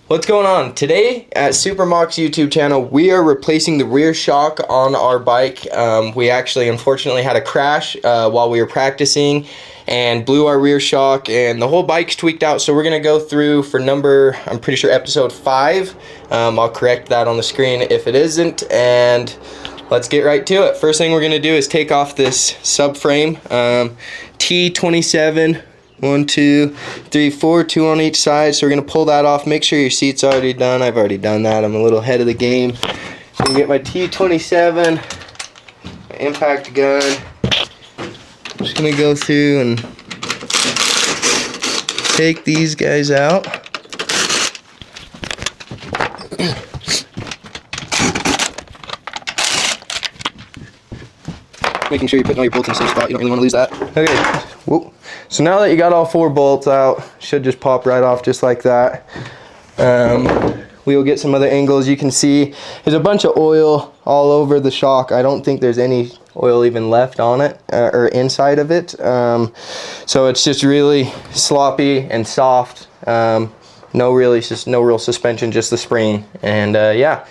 What's going on? Today at Supermach's YouTube channel, we are replacing the rear shock on our bike. We actually unfortunately had a crash while we were practicing and blew our rear shock, and the whole bike's tweaked out. So we're gonna go through for number, I'm pretty sure episode 5. I'll correct that on the screen if it isn't, and let's get right to it. First thing we're gonna do is take off this subframe, T27. 1, 2, 3, 4, 2 on each side. So we're gonna pull that off. Make sure your seat's already done. I've already done that. I'm a little ahead of the game. I'm gonna get my T27, my impact gun. I'm just gonna go through and take these guys out. Making sure you're putting all your bolts in the same spot. You don't really want to lose that. Okay. Whoa. So now that you got all 4 bolts out, should just pop right off just like that. We will get some other angles. You can see there's a bunch of oil all over the shock. I don't think there's any oil even left on it or inside of it. So it's just really sloppy and soft. No real suspension, just the spring. And yeah.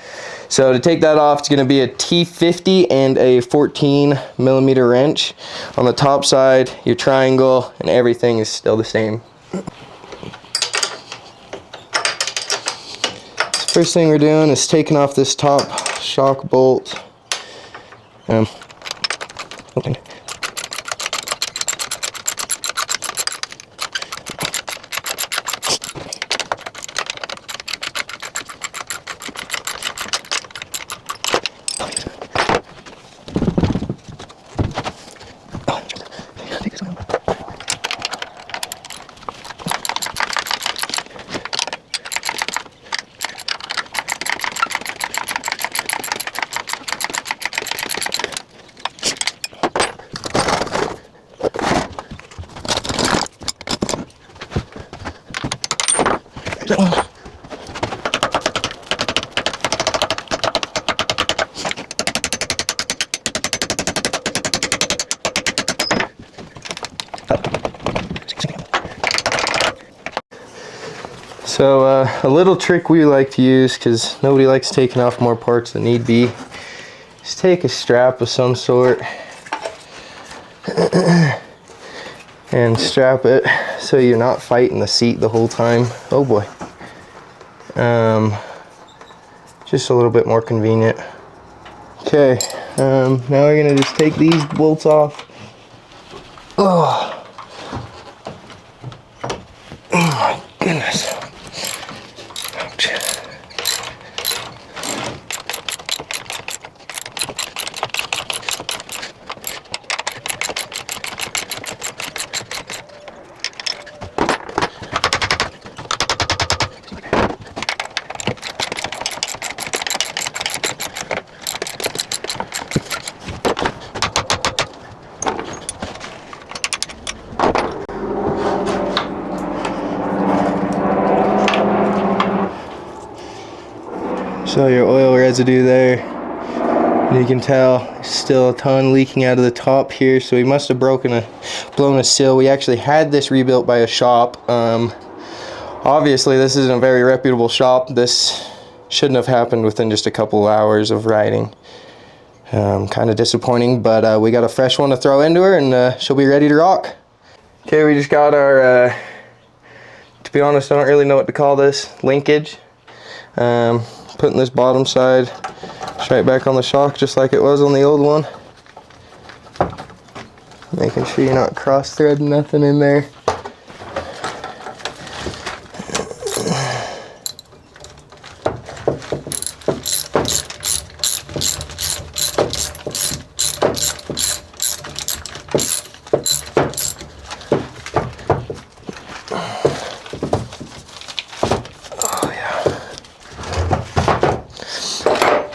So to take that off, it's going to be a T50 and a 14mm wrench. On the top side, your triangle, and everything is still the same. So first thing we're doing is taking off this top shock bolt. Okay. So a little trick we like to use, because nobody likes taking off more parts than need be, is take a strap of some sort and strap it so you're not fighting the seat the whole time. Oh boy. Just a little bit more convenient. Okay, now we're gonna just take these bolts off. Oh my goodness. So your oil residue there, you can tell there's still a ton leaking out of the top here, so we must have blown a sill. We actually had this rebuilt by a shop. Obviously this isn't a very reputable shop. This shouldn't have happened within just a couple hours of riding. Kind of disappointing, but we got a fresh one to throw into her, and she'll be ready to rock. Okay, we just got our, to be honest, I don't really know what to call this, linkage. Putting this bottom side straight back on the shock just like it was on the old one. Making sure you're not cross-threading nothing in there.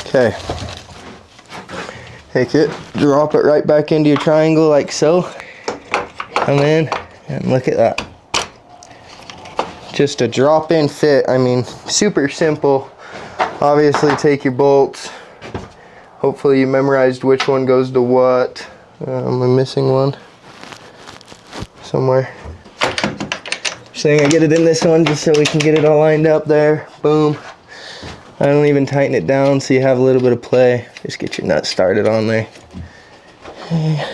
Okay, take it, drop it right back into your triangle like so. Come in and look at that. Just a drop-in fit. I mean, super simple. Obviously take your bolts. Hopefully you memorized which one goes to what. I'm missing one. somewhere. Saying I get it in this one just so we can get it all lined up there. Boom. I don't even tighten it down so you have a little bit of play. Just get your nut started on there. Okay.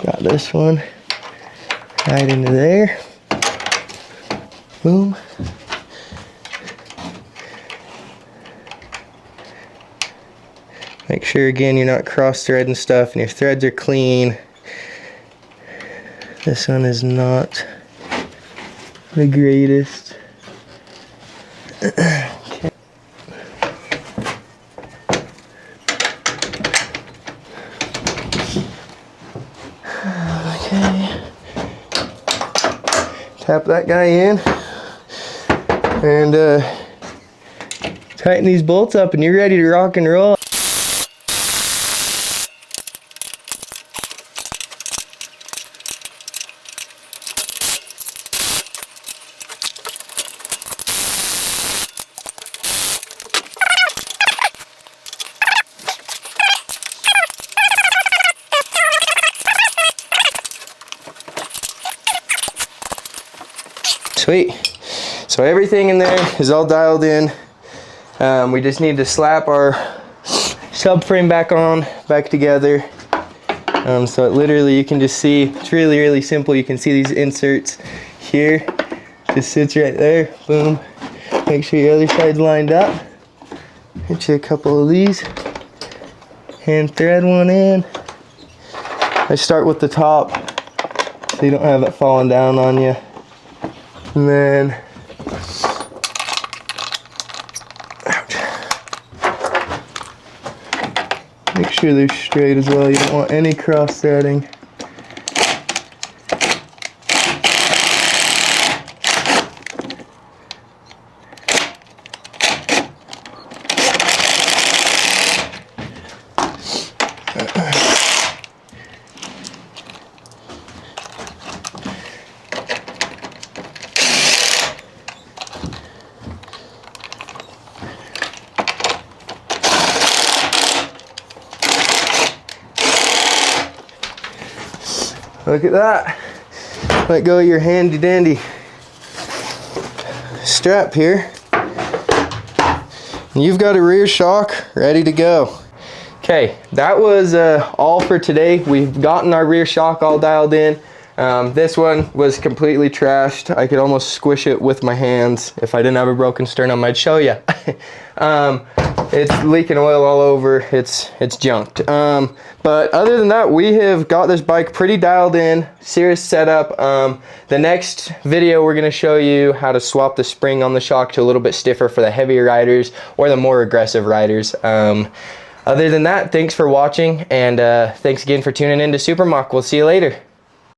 Got this one right into there. Boom. Make sure again you're not cross threading stuff and your threads are clean. This one is not the greatest. Okay. Okay. Tap that guy in and tighten these bolts up and you're ready to rock and roll. Sweet. So everything in there is all dialed in. We just need to slap our subframe back together. So it literally, you can just see, it's really, really simple. You can see these inserts here. Just sits right there. Boom. Make sure your other side's lined up. Hit you a couple of these. Hand thread one in. I start with the top so you don't have it falling down on you. And then, ouch. Make sure they're straight as well. You don't want any cross threading. Look at that. Let go of your handy dandy strap here. And you've got a rear shock ready to go. Okay, that was all for today. We've gotten our rear shock all dialed in. This one was completely trashed. I could almost squish it with my hands. If I didn't have a broken sternum, I'd show you. It's leaking oil all over. It's junked. But other than that, we have got this bike pretty dialed in. Serious setup. The next video, we're going to show you how to swap the spring on the shock to a little bit stiffer for the heavier riders or the more aggressive riders. Other than that, thanks for watching, and thanks again for tuning in to Supermach. We'll see you later.